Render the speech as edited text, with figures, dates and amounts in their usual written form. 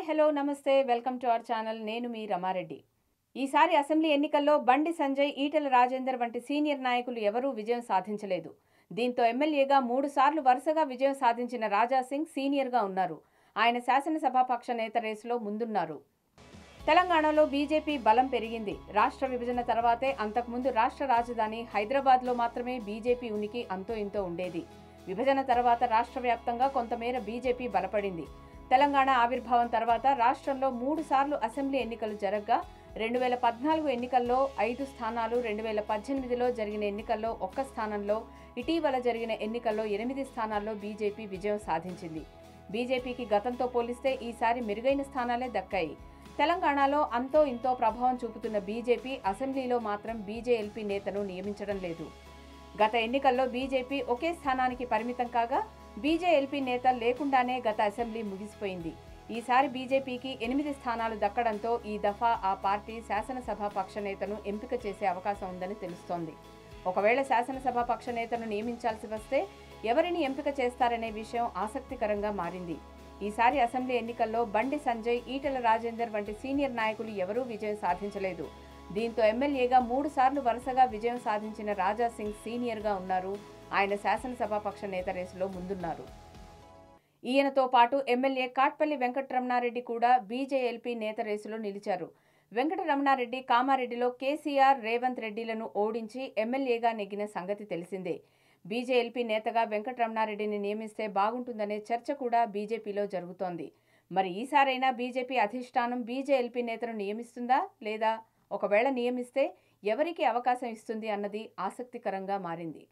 Hello నమస్తే welcome to our channel. నేను మీ రమారెడ్డి. ఈసారి అసెంబ్లీ ఎన్నికల్లో బండి సంజయ్, ఈటెల రాజేందర్ వంటి సీనియర్ నాయకులు ఎవరూ విజయం సాధించలేదు. దీంతో ఎమ్మెల్యేగా 3 సార్లు వరుసగా విజయం సాధించిన రాజాసింగ్ సీనియర్గా ఉన్నారు. ఆయన శాసనసభాపక్ష నేత రేసులో ముందున్నారు. తెలంగాణలో బీజేపీ బలం పెరిగింది. రాష్ట్ర విభజన తర్వాతే అంతకుముందు రాష్ట్ర రాజధాని హైదరాబాద్లో మాత్రమే బీజేపీ ఉనికి అంతో ఇంతో ఉండేది. విభజన తర్వాత రాష్ట్ర వ్యాప్తంగా కొంతమేర బీజేపీ బలపడింది. తెలంగాణ ఆవిర్భావం తర్వాత రాష్ట్రంలో 3 సార్లు అసెంబ్లీ ఎన్నికలు జరగ్గా 2014 ఎన్నికల్లో 5 స్థానాలు, 2018లో జరిగిన ఎన్నికల్లో 1 స్థానంలో, ఇటీవల జరిగిన ఎన్నికల్లో 8 స్థానాల్లో బీజేపీ విజయం సాధించింది. బీజేపీకి గతంతో పోలిస్తే ఈసారి మెరుగైన స్థానాలే దక్కాయి. తెలంగాణలో అంతో ఇంతో ప్రభావం చూపుతున్న బీజేపీ అసెంబ్లీలో మాత్రం బీజేఎల్పీ నేతను నియమించడం లేదు. గత ఎన్నికల్లో బీజేపీ ఒకే స్థానానికి పరిమితం కాగా బీజేఎల్పీ నేత లేకుండానే గత అసెంబ్లీ ముగిసిపోయింది. ఈసారి బీజేపీకి 8 స్థానాలు దక్కడంతో ఈ దఫా ఆ పార్టీ శాసనసభాపక్ష నేతను ఎంపిక చేసే అవకాశం ఉందని తెలుస్తోంది. ఒకవేళ శాసనసభాపక్ష నేతను నియమించాల్సి వస్తే ఎవరిని ఎంపిక చేస్తారనే విషయం ఆసక్తికరంగా మారింది. ఈసారి అసెంబ్లీ ఎన్నికల్లో బండి సంజయ్, ఈటెల రాజేందర్ వంటి సీనియర్ నాయకులు ఎవరూ విజయం సాధించలేదు. దీంతో ఎమ్మెల్యేగా 3 సార్లు వరుసగా విజయం సాధించిన రాజాసింగ్ సీనియర్గా ఉన్నారు. ఆయన శాసనసభాపక్ష నేత రేసులో ముందున్నారు. ఈయనతో పాటు ఎమ్మెల్యే కాట్పల్లి వెంకటరమణారెడ్డి కూడా బీజేఎల్పీ నేత రేసులో నిలిచారు. వెంకటరమణారెడ్డి కామారెడ్డిలో కేసీఆర్, రేవంత్ రెడ్డిలను ఓడించి ఎమ్మెల్యేగా నెగ్గిన సంగతి తెలిసిందే. బీజేఎల్పీ నేతగా వెంకటరమణారెడ్డిని నియమిస్తే బాగుంటుందనే చర్చ కూడా బీజేపీలో జరుగుతోంది. మరి ఈసారైనా బీజేపీ అధిష్టానం బీజేఎల్పీ నేతను నియమిస్తుందా లేదా? ఒకవేళ నియమిస్తే ఎవరికి అవకాశం ఇస్తుంది అన్నది ఆసక్తికరంగా మారింది.